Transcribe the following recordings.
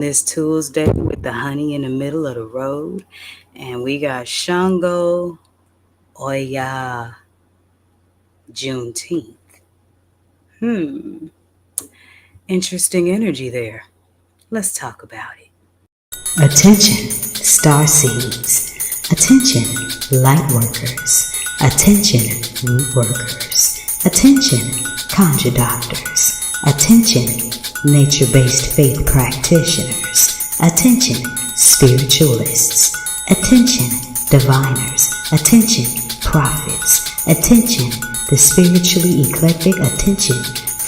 This Tuesday with the honey in the middle of the road. And we got Sango, Oya, Juneteenth. Interesting energy there. Let's talk about it. Attention, star seeds. Attention, light workers. Attention, root workers. Attention, conjure doctors. Attention, nature-based faith practitioners. Attention, spiritualists. Attention, diviners. Attention, prophets. Attention, the spiritually eclectic. Attention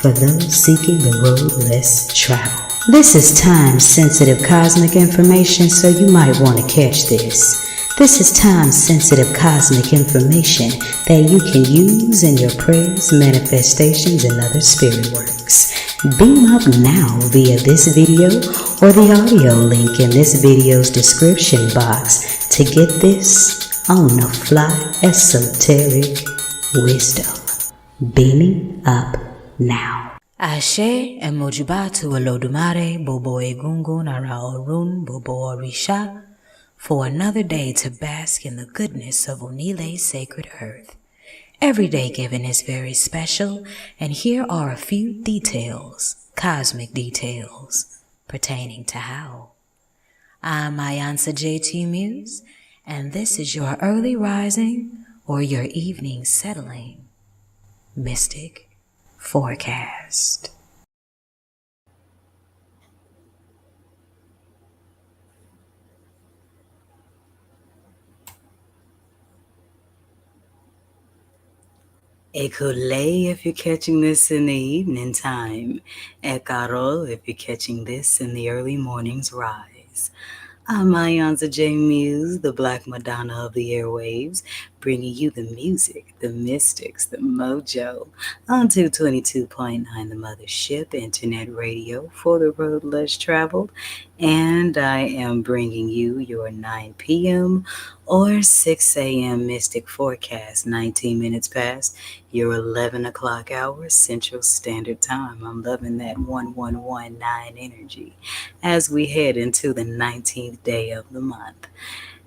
for those seeking the road less traveled. This is time-sensitive cosmic information, so you might want to catch this. This is time-sensitive cosmic information that you can use in your prayers, manifestations, and other spirit works. Beam up now via this video or the audio link in this video's description box to get this on-the-fly esoteric wisdom. Beaming up now. Ashe emojibatu Olodumare Bobo Egungun Ara Orun Bobo Orisha for another day to bask in the goodness of Onile's sacred earth. Every day given is very special, and here are a few details, cosmic details, pertaining to how. I'm iiiYansaje Muse, and this is your early rising or your evening settling mystic forecast. Ekule if you're catching this in the evening time. Ekaro if you're catching this in the early morning's rise. I'm iiiYansaje Muse, the Black Madonna of the airwaves, bringing you the music, the mystics, the mojo on 222.9 the Mothership Internet Radio for the road less traveled. And I am bringing you your 9 p.m. or 6 a.m. mystic forecast, 19 minutes past your 11 o'clock hour Central Standard Time. I'm loving that 1119 energy as we head into the 19th day of the month.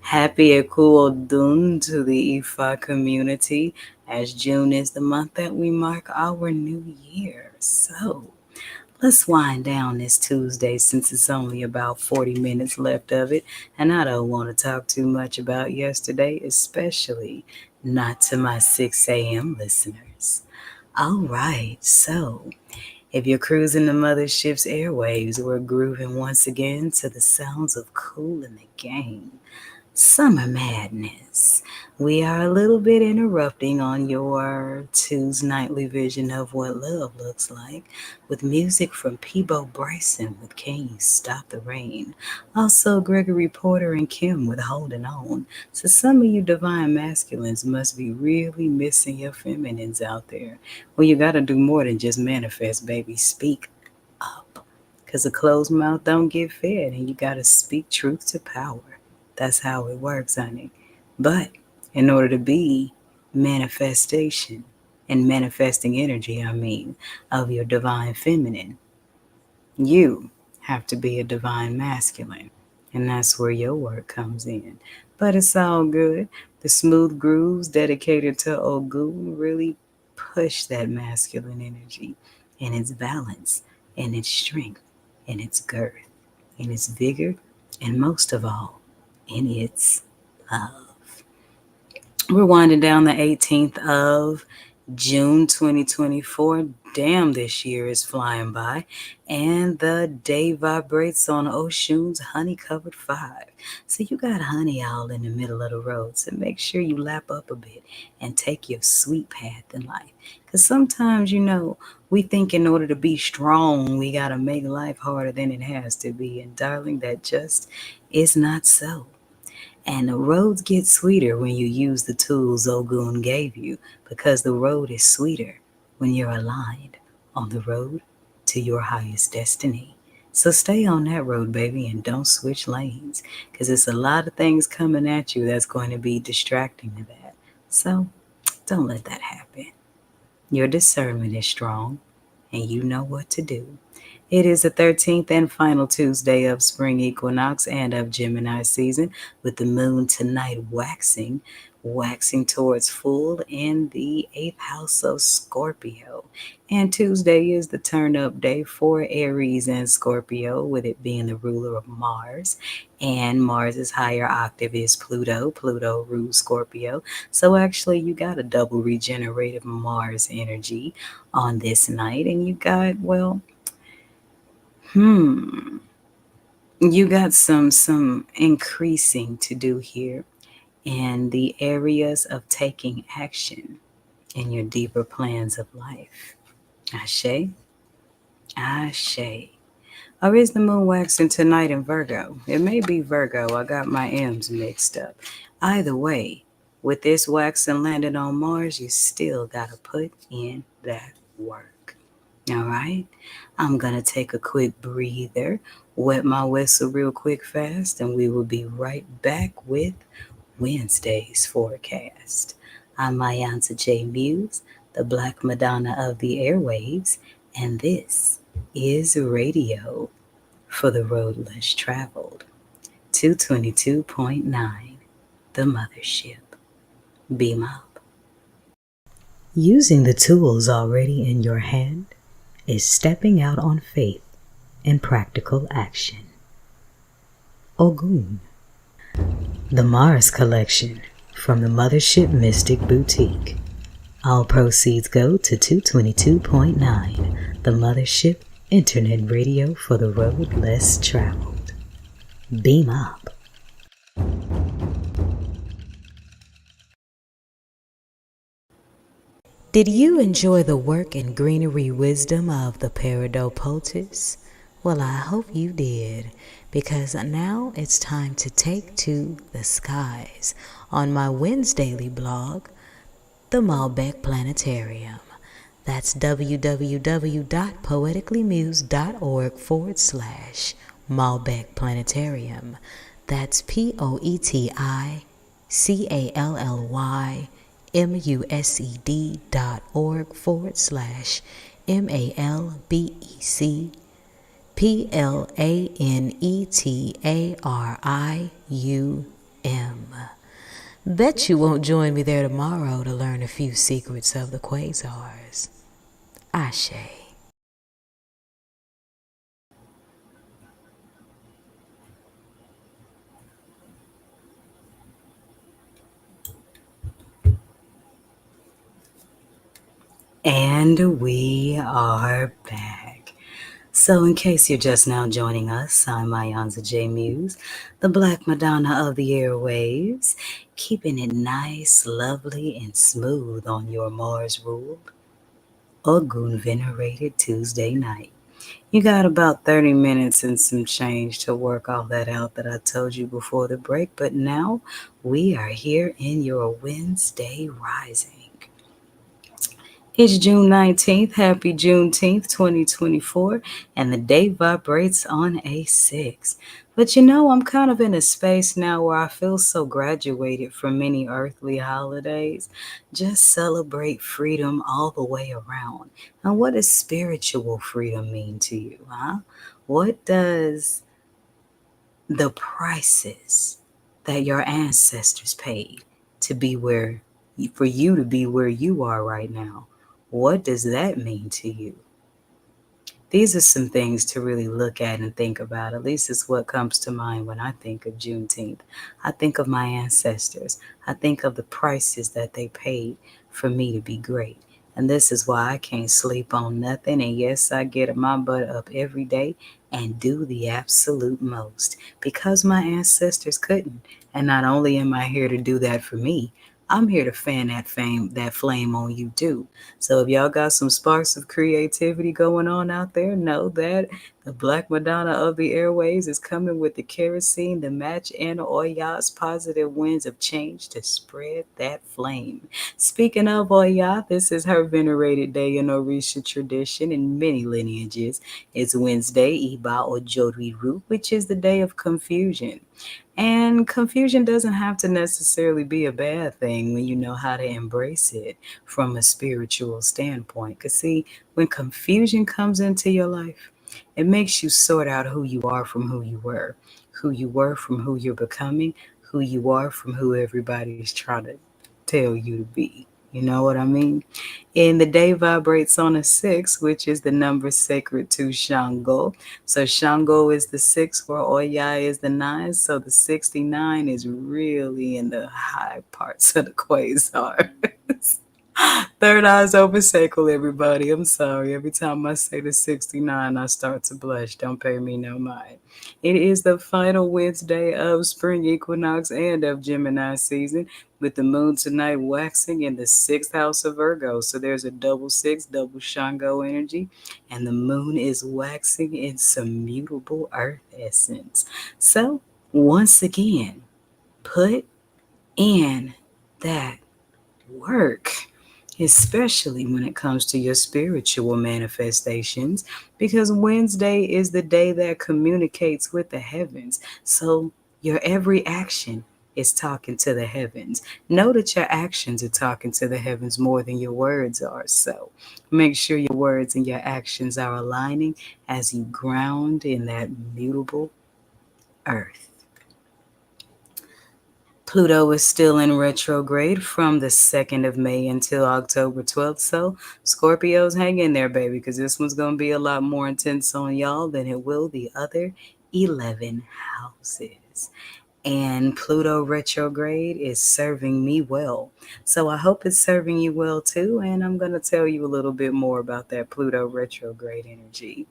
Happy Ekuodun to the Ifa community, as June is the month that we mark our new year. So let's wind down this Tuesday since it's only about 40 minutes left of it, and I don't want to talk too much about yesterday, especially not to my 6 a.m. listeners. All right, so if you're cruising the Mothership's airwaves, we're grooving once again to the sounds of Cool in the Game. Summer Madness. We are a little bit interrupting on your Tuesday nightly vision of what love looks like with music from Peebo Bryson with Can You Stop the Rain? Also Gregory Porter and Kim with Holding On. So some of you divine masculines must be really missing your feminines out there. Well, you got to do more than just manifest, baby. Speak up. Because a closed mouth don't get fed, and you got to speak truth to power. That's how it works, honey. But in order to be manifestation and manifesting energy, of your divine feminine, you have to be a divine masculine. And that's where your work comes in. But it's all good. The smooth grooves dedicated to Ogun really push that masculine energy in its balance, in its strength, in its girth, in its vigor, and most of all, in its love. We're winding down the 18th of June 2024. Damn, this year is flying by. And the day vibrates on Oshun's honey-covered 5. So you got honey all in the middle of the road. So make sure you lap up a bit and take your sweet path in life. Because sometimes, we think in order to be strong, we got to make life harder than it has to be. And darling, that just is not so. And the roads get sweeter when you use the tools Ogun gave you, because the road is sweeter when you're aligned on the road to your highest destiny. So stay on that road, baby, and don't switch lanes, because it's a lot of things coming at you that's going to be distracting to that. So don't let that happen. Your discernment is strong, and you know what to do. It is the 13th and final Tuesday of spring equinox and of Gemini season, with the moon tonight waxing towards full in the 8th house of Scorpio. And Tuesday is the turn up day for Aries and Scorpio, with it being the ruler of Mars. And Mars's higher octave is Pluto. Pluto rules Scorpio. So actually, you got a double regenerative Mars energy on this night. And you got, well, you got some increasing to do here in the areas of taking action in your deeper plans of life. Ashe, Ashe. Or is the moon waxing tonight in Virgo? It may be Virgo. I got my M's mixed up. Either way, with this waxing landing on Mars, you still got to put in that work. All right? I'm going to take a quick breather, wet my whistle real quick fast, and we will be right back with Wednesday's forecast. I'm iiiYansaje Muse, the Black Madonna of the airwaves, and this is radio for the road less traveled. 222.9, the Mothership. Beam up. Using the tools already in your hand is stepping out on faith and practical action. Ogun. The Mars Collection from the Mothership Mystic Boutiq. All proceeds go to 222.9, the Mothership Internet Radio for the road less traveled. Beam up. Did you enjoy the work and greenery wisdom of the Paradopotis? Well, I hope you did, because now it's time to take to the skies on my Wednesdaily blog, the Malbec Planetarium. That's www.poeticallymuse.org/Malbec Planetarium. That's POETICALLYMUSED.org/MALBECPlanetarium. Bet you won't join me there tomorrow to learn a few secrets of the quasars. Ashe. And we are back. So, in case you're just now joining us, I'm iiiYansaje Muse, the Black Madonna of the airwaves, keeping it nice, lovely, and smooth on your Mars-ruled, Ogun-venerated Tuesday night. You got about 30 minutes and some change to work all that out that I told you before the break, but now we are here in your Wednesday rising. It's June 19th. Happy Juneteenth, 2024, and the day vibrates on a 6. But you know, I'm kind of in a space now where I feel so graduated from many earthly holidays. Just celebrate freedom all the way around. And what does spiritual freedom mean to you, huh? What does the prices that your ancestors paid to be where, for you to be where you are right now, what does that mean to you? These are some things to really look at and think about. At least it's what comes to mind when I think of Juneteenth. I think of my ancestors. I think of the prices that they paid for me to be great. And this is why I can't sleep on nothing. And yes, I get my butt up every day and do the absolute most because my ancestors couldn't. And not only am I here to do that for me, I'm here to fan that flame on you too. So if y'all got some sparks of creativity going on out there, know that the Black Madonna of the airways is coming with the kerosene, the match, and Oya's positive winds of change to spread that flame. Speaking of Oya, this is her venerated day in Orisha tradition in many lineages. It's Wednesday, Iba Oya, which is the day of confusion. And confusion doesn't have to necessarily be a bad thing when you know how to embrace it from a spiritual standpoint. Because, see, when confusion comes into your life, It makes you sort out who you are from who you were from who you're becoming, who you are from who everybody's trying to tell you to be. You know what I mean? And the day vibrates on a 6, which is the number sacred to Sango. So Sango is the 6, where Oya is the 9. So the 69 is really in the high parts of the quasar. Third eye's open sacral, everybody. I'm sorry. Every time I say the 69, I start to blush. Don't pay me no mind. It is the final Wednesday of spring equinox and of Gemini season, with the moon tonight waxing in the 6th house of Virgo. So there's a double six, double Shango energy, and the moon is waxing in some mutable earth essence. So, once again, put in that work, especially when it comes to your spiritual manifestations, because Wednesday is the day that communicates with the heavens. So your every action is talking to the heavens. Know that your actions are talking to the heavens more than your words are. So make sure your words and your actions are aligning as you ground in that mutable earth. Pluto is still in retrograde from the 2nd of May until October 12th. So, Scorpios, hang in there, baby, because this one's going to be a lot more intense on y'all than it will the other 11 houses. And Pluto retrograde is serving me well. So, I hope it's serving you well too. And I'm going to tell you a little bit more about that Pluto retrograde energy.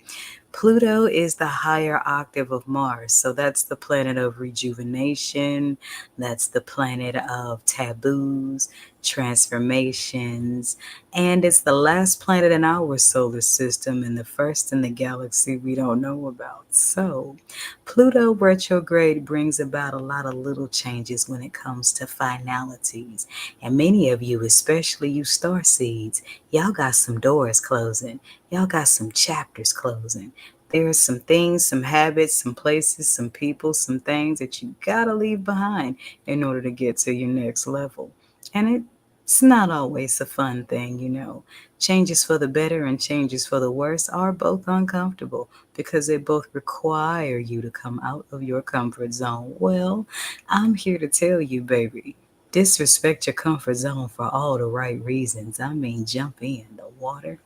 Pluto is the higher octave of Mars. So that's the planet of rejuvenation. That's the planet of taboos, transformations. And it's the last planet in our solar system and the first in the galaxy we don't know about. So Pluto retrograde brings about a lot of little changes when it comes to finalities. And many of you, especially you star seeds, y'all got some doors closing. Y'all got some chapters closing. There are some things, some habits, some places, some people, some things that you gotta leave behind in order to get to your next level. And it's not always a fun thing, you know. Changes for the better and changes for the worse are both uncomfortable because they both require you to come out of your comfort zone. Well, I'm here to tell you, baby, disrespect your comfort zone for all the right reasons. I mean, jump in. The water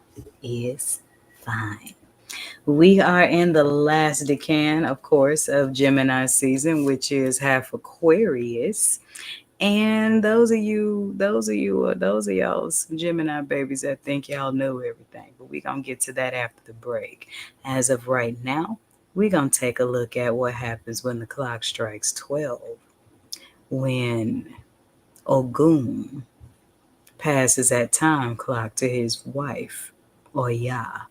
is fine. We are in the last decan, of course, of Gemini season, which is half Aquarius. And those of y'all some Gemini babies that think y'all know everything. But we're going to get to that after the break. As of right now, we're going to take a look at what happens when the clock strikes 12. When Ogun passes that time clock to his wife, Oya,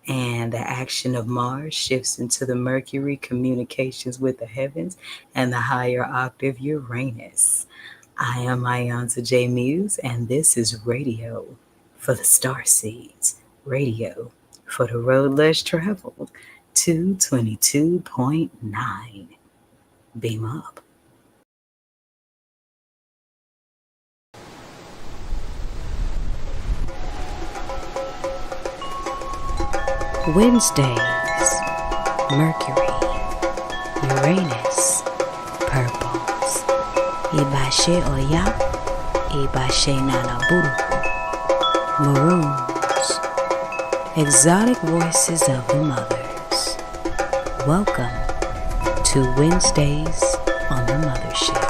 and the action of Mars shifts into the Mercury communications with the heavens and the higher octave Uranus. I am iiYansaje Muse, and this is radio for the star seeds, radio for the road less traveled, 222.9. Beam up. Wednesdays, Mercury, Uranus, purples, Iba Oya, Iba Buruku, maroons, exotic voices of the mothers. Welcome to Wednesdays on the Mothership,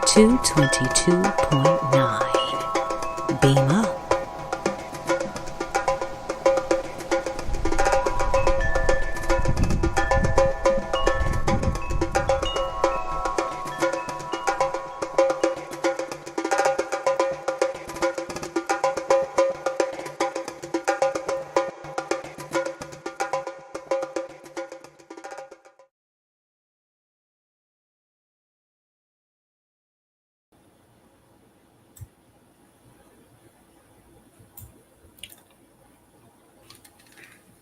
222.9. Beam up.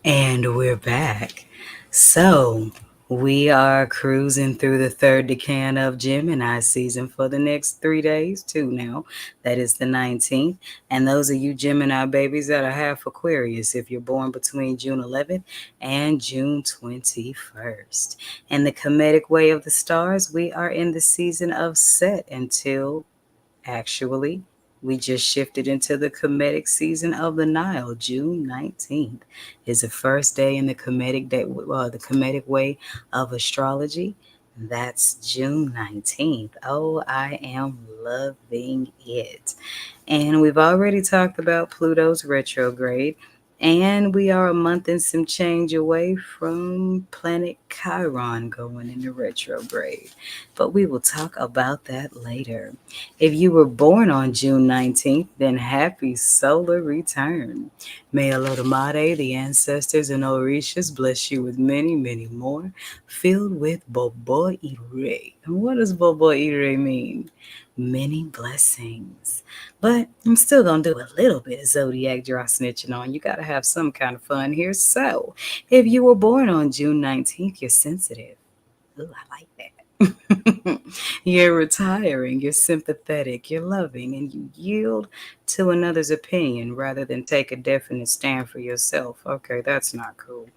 And we're back. So, We are cruising through the third decan of Gemini season for the next 3 days, too now. That is the 19th. And those are you Gemini babies that are half Aquarius if you're born between June 11th and June 21st. In the comedic way of the stars, we are in the season of Set until actually we just shifted into the comedic season of the Nile. June 19th is the first day in the comedic way of astrology. That's June 19th. Oh, I am loving it. And we've already talked about Pluto's retrograde. And we are a month and some change away from planet Chiron going into retrograde. But we will talk about that later. If you were born on June 19th, then happy solar return. May Olodumare, the ancestors and Orishas, bless you with many, many more, filled with Bobo Ire. And what does Bobo Ire mean? Many blessings. But I'm still going to do a little bit of zodiac draw snitching on. You got to have some kind of fun here. So, if you were born on June 19th, you're sensitive. Ooh, I like that. You're retiring, you're sympathetic, you're loving, and you yield to another's opinion rather than take a definite stand for yourself. Okay, that's not cool.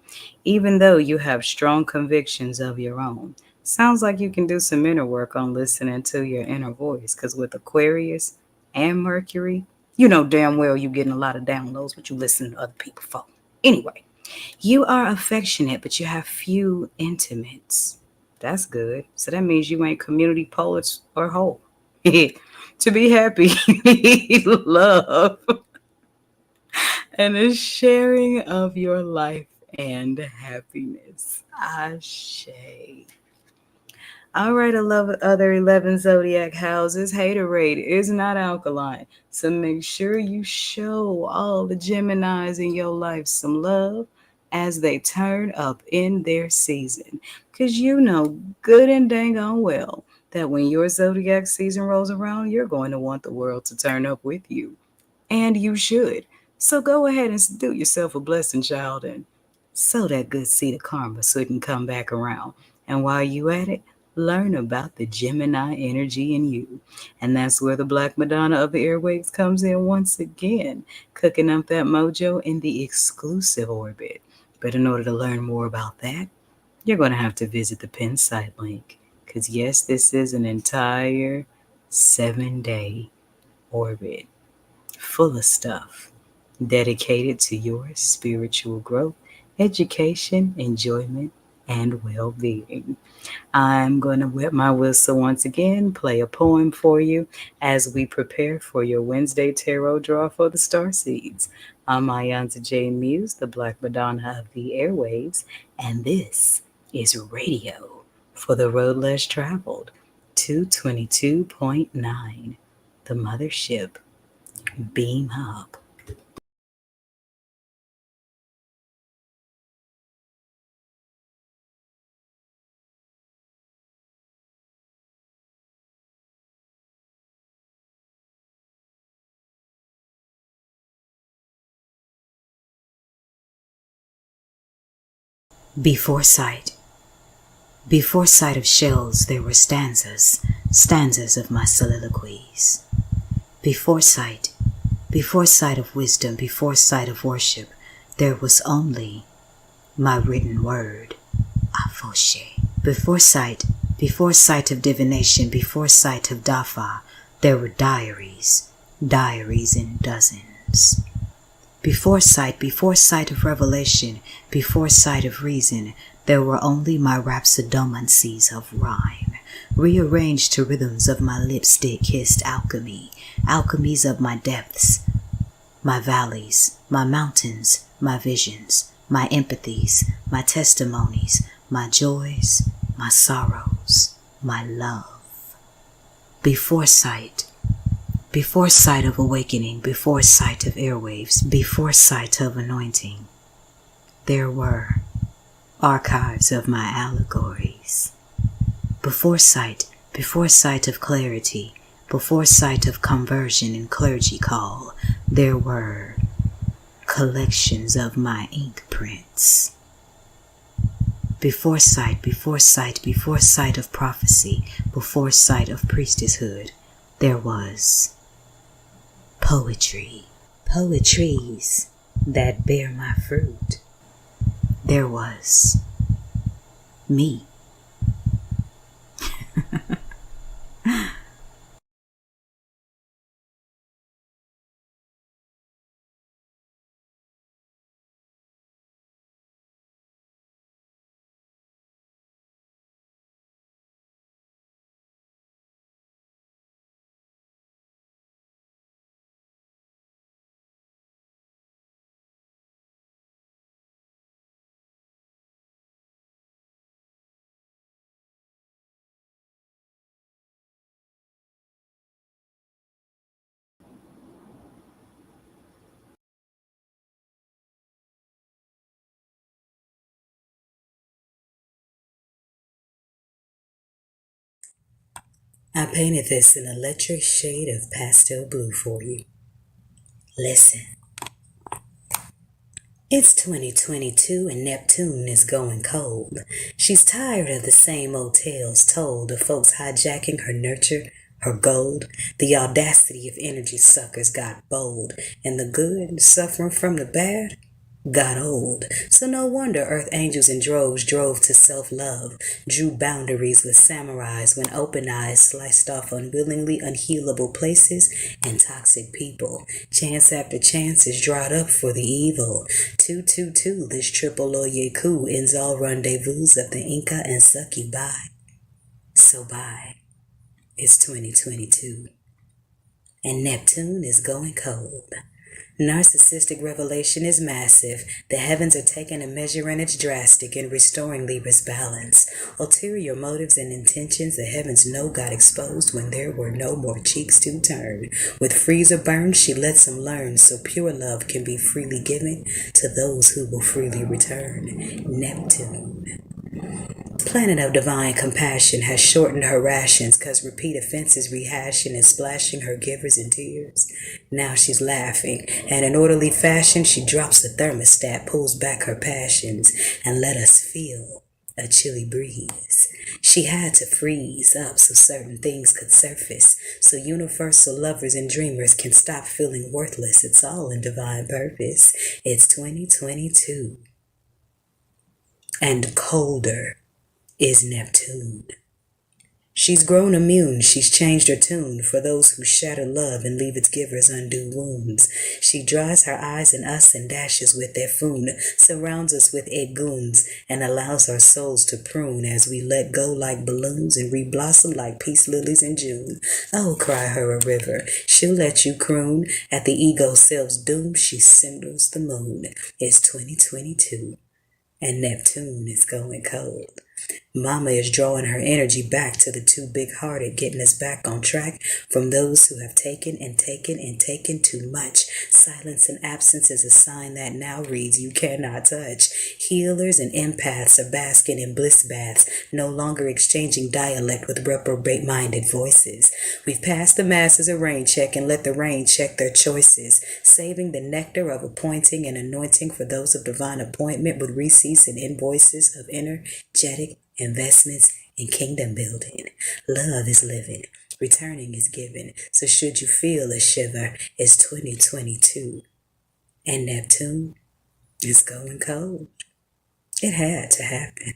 Even though you have strong convictions of your own. Sounds like you can do some inner work on listening to your inner voice, because with Aquarius and Mercury, you know damn well you're getting a lot of downloads, but you listen to other people for. Anyway, you are affectionate, but you have few intimates. That's good. So that means you ain't community poets or whole. To be happy, you need love and a sharing of your life and happiness. Ashe. All right, I love other 11 zodiac houses. Haterade is not alkaline. So make sure you show all the Geminis in your life some love as they turn up in their season. Because you know good and dang on well that when your zodiac season rolls around, you're going to want the world to turn up with you. And you should. So go ahead and do yourself a blessing, child, and sow that good seed of karma so it can come back around. And while you at it, learn about the Gemini energy in you. And that's where the Black Madonna of the airwaves comes in once again, cooking up that mojo in the exclusive orbit. But in order to learn more about that, you're going to have to visit the pin site link. Because, yes, this is an entire 7-day orbit full of stuff dedicated to your spiritual growth, education, enjoyment, and well being. I'm going to wet my whistle once again, play a poem for you as we prepare for your Wednesday tarot draw for the star seeds. I'm iiYansaje Muse, the Black Madonna of the airwaves, and this is radio for the road less traveled, 222.9, the Mothership. Beam up. Before sight. Before sight of shells there were stanzas, stanzas of my soliloquies. Before sight of wisdom, before sight of worship, there was only my written word, Afoshe. Before sight of divination, before sight of Dafa, there were diaries, diaries in dozens. Before sight of revelation, before sight of reason, there were only my rhapsodomancies of rhyme, rearranged to rhythms of my lipstick-kissed alchemy, alchemies of my depths, my valleys, my mountains, my visions, my empathies, my testimonies, my joys, my sorrows, my love. Before sight of awakening, before sight of airwaves, before sight of anointing, there were archives of my allegories. Before sight of clarity, before sight of conversion and clergy call, there were collections of my ink prints. Before sight, before sight, before sight of prophecy, before sight of priestesshood, there was poetry. Poetries that bear my fruit. There was me. I painted this in an electric shade of pastel blue for you. Listen. It's 2022 and Neptune is going cold. She's tired of the same old tales told of folks hijacking her nurture, her gold. The audacity of energy suckers got bold, and the good, suffering from the bad, got old. So no wonder earth angels in droves drove to self-love, drew boundaries with samurais when open eyes sliced off unwillingly unhealable places and toxic people. Chance after chance is dried up for the evil. 222, this triple oyeku ends all rendezvous of the Inca and succubi. So bye. It's 2022. And Neptune is going cold. Narcissistic revelation is massive. The heavens are taking a measure and it's drastic in restoring Libra's balance. Ulterior motives and intentions the heavens know got exposed when there were no more cheeks to turn. With freezer burns, she lets them learn so pure love can be freely given to those who will freely return. Neptune. Planet of divine compassion has shortened her rations cause repeat offenses rehashing and splashing her givers in tears. Now she's laughing, and in orderly fashion she drops the thermostat, pulls back her passions, and let us feel a chilly breeze. She had to freeze up so certain things could surface, so universal lovers and dreamers can stop feeling worthless. It's all in divine purpose. It's 2022. And colder is Neptune. She's grown immune, she's changed her tune for those who shatter love and leave its givers undue wounds. She dries her eyes in us and dashes with their foon, surrounds us with Eguns, and allows our souls to prune as we let go like balloons and reblossom like peace lilies in June. Oh, cry her a river, she'll let you croon. At the ego self's doom, she signals the moon. It's 2022, and Neptune is going cold. Mama is drawing her energy back to the too big-hearted, getting us back on track from those who have taken and taken and taken too much. Silence and absence is a sign that now reads you cannot touch. Healers and empaths are basking in bliss baths, no longer exchanging dialect with reprobate-minded voices. We've passed the masses a rain check and let the rain check their choices, saving the nectar of appointing and anointing for those of divine appointment with receipts and invoices of energetic investments in kingdom building. Love is living, returning is given. So should you feel a shiver, it's 2022, and Neptune is going cold. It had to happen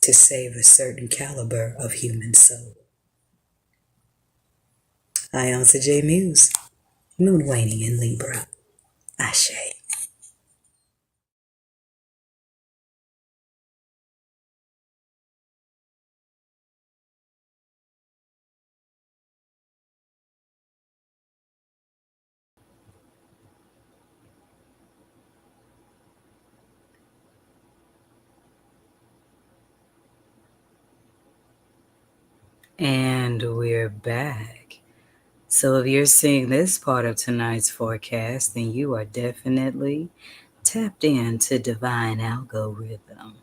to save a certain caliber of human soul. iiYansaje Muse, moon waning in Libra. Ashe. And we're back. So if you're seeing this part of tonight's forecast, then you are definitely tapped into divine algorithm.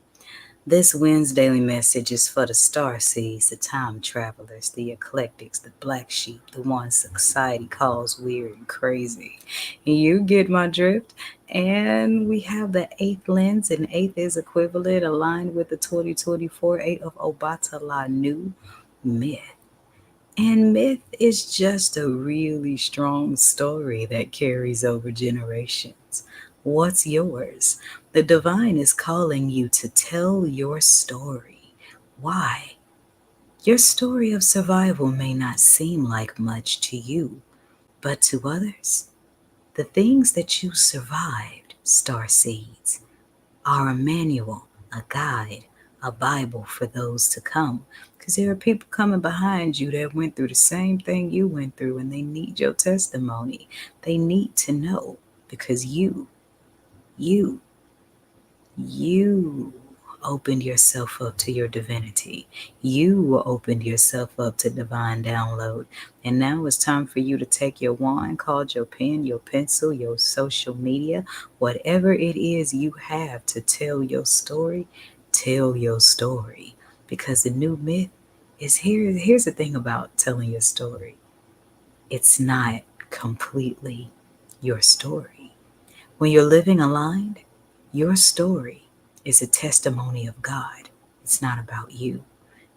This Wednesday's daily message is for the star seeds, the time travelers, the eclectics, the black sheep, the ones society calls weird and crazy. You get my drift? And we have the eighth lens, and eighth is equivalent aligned with the 2024 eight of Obatala new myth. And myth is just a really strong story that carries over generations. What's yours? The divine is calling you to tell your story. Why? Your story of survival may not seem like much to you, but to others, the things that you survived, star seeds, are a manual, a guide, a Bible for those to come. Because there are people coming behind you that went through the same thing you went through and they need your testimony. They need to know because you, you opened yourself up to your divinity. You opened yourself up to divine download. And now it's time for you to take your wand, called your pen, your pencil, your social media, whatever it is you have to tell your story, tell your story. Because the new myth is here. Here's the thing about telling your story. It's not completely your story. When you're living aligned, your story is a testimony of God. It's not about you.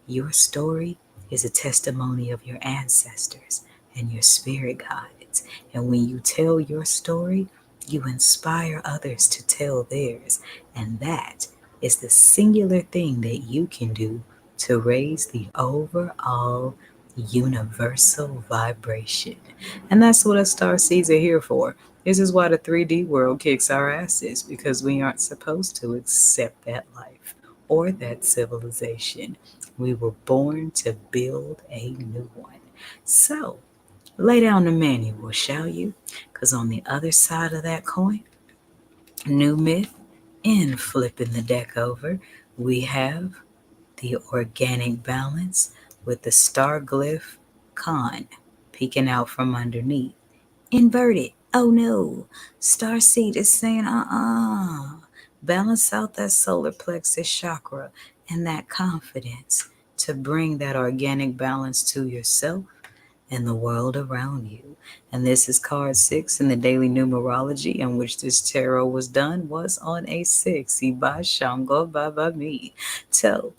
Your story is a testimony of your ancestors and your spirit guides. And when you tell your story, you inspire others to tell theirs. And that is the singular thing that you can do to raise the overall universal vibration. And that's what us star seeds are here for. This is why the 3D world kicks our asses, because we aren't supposed to accept that life or that civilization. We were born to build a new one. So, lay down the manual, shall you? Because on the other side of that coin, new myth, in flipping the deck over, we have the organic balance with the star glyph con peeking out from underneath. Inverted. Oh no. Starseed is saying, balance out that solar plexus chakra and that confidence to bring that organic balance to yourself and the world around you. And this is card 6 in the daily numerology in which this tarot was done was on a 6. Iba Shango Baba me. So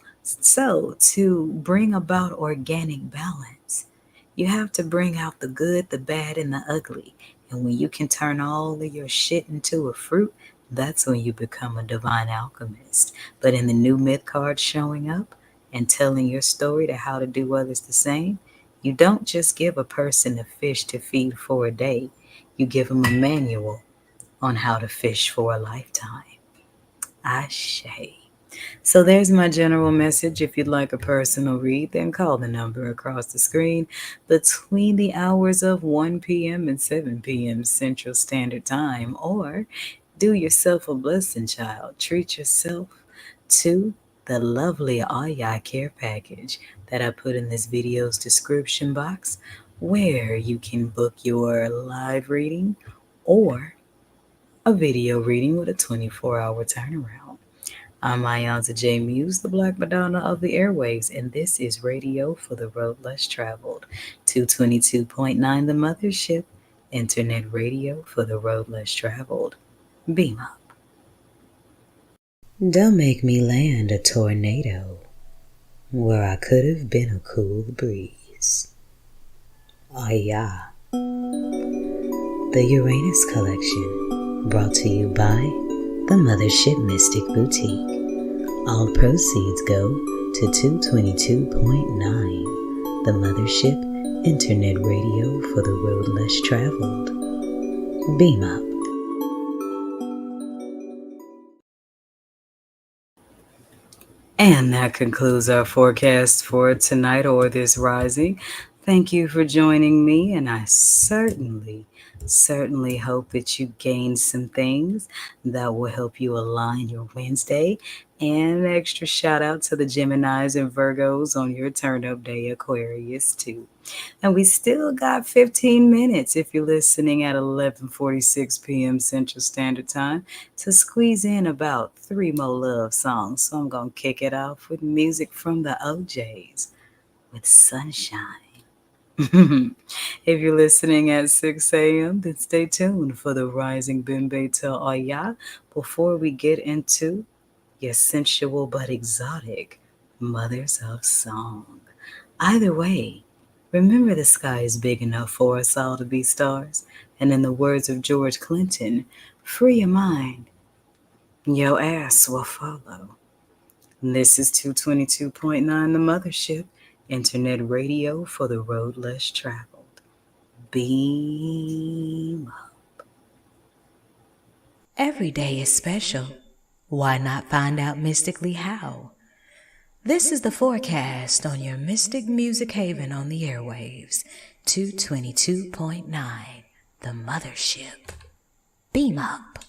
to bring about organic balance, you have to bring out the good, the bad, and the ugly. And when you can turn all of your shit into a fruit, that's when you become a divine alchemist. But in the new myth card showing up and telling your story to how to do others the same, you don't just give a person a fish to feed for a day. You give them a manual on how to fish for a lifetime. Ashe. So there's my general message. If you'd like a personal read, then call the number across the screen between the hours of 1 p.m. and 7 p.m. Central Standard Time, or do yourself a blessing, child. Treat yourself to the lovely Oya care package that I put in this video's description box, where you can book your live reading or a video reading with a 24-hour turnaround. I'm iiiYansaje Muse, the Black Madonna of the airwaves, and this is Radio for the Road Less Traveled. 222.9 The Mothership, Internet Radio for the Road Less Traveled. Beam up. Don't make me land a tornado where I could have been a cool breeze. Oh yeah. The Uranus Collection, brought to you by the Mothership Mystic Boutiq. All proceeds go to 222.9, the Mothership Internet Radio for the Road Less Traveled. Beam up. And that concludes our forecast for tonight or this rising. Thank you for joining me, and I certainly hope that you gain some things that will help you align your Wednesday. And an extra shout out to the Geminis and Virgos on your turn up day, Aquarius, too. And we still got 15 minutes if you're listening at 11:46 p.m. Central Standard Time to squeeze in about 3 more love songs. So I'm going to kick it off with music from the OJs with Sunshine. If you're listening at 6 a.m., then stay tuned for the rising Bimbe to Oya before we get into your sensual but exotic Mothers of Song. Either way, remember the sky is big enough for us all to be stars. And in the words of George Clinton, free your mind, your ass will follow. This is 222.9 The Mothership, internet radio for the road less traveled. Beam up. Every day is special. Why not find out mystically how? This is the forecast on your Mystic Music Haven on the airwaves, 222.9, The Mothership. Beam up.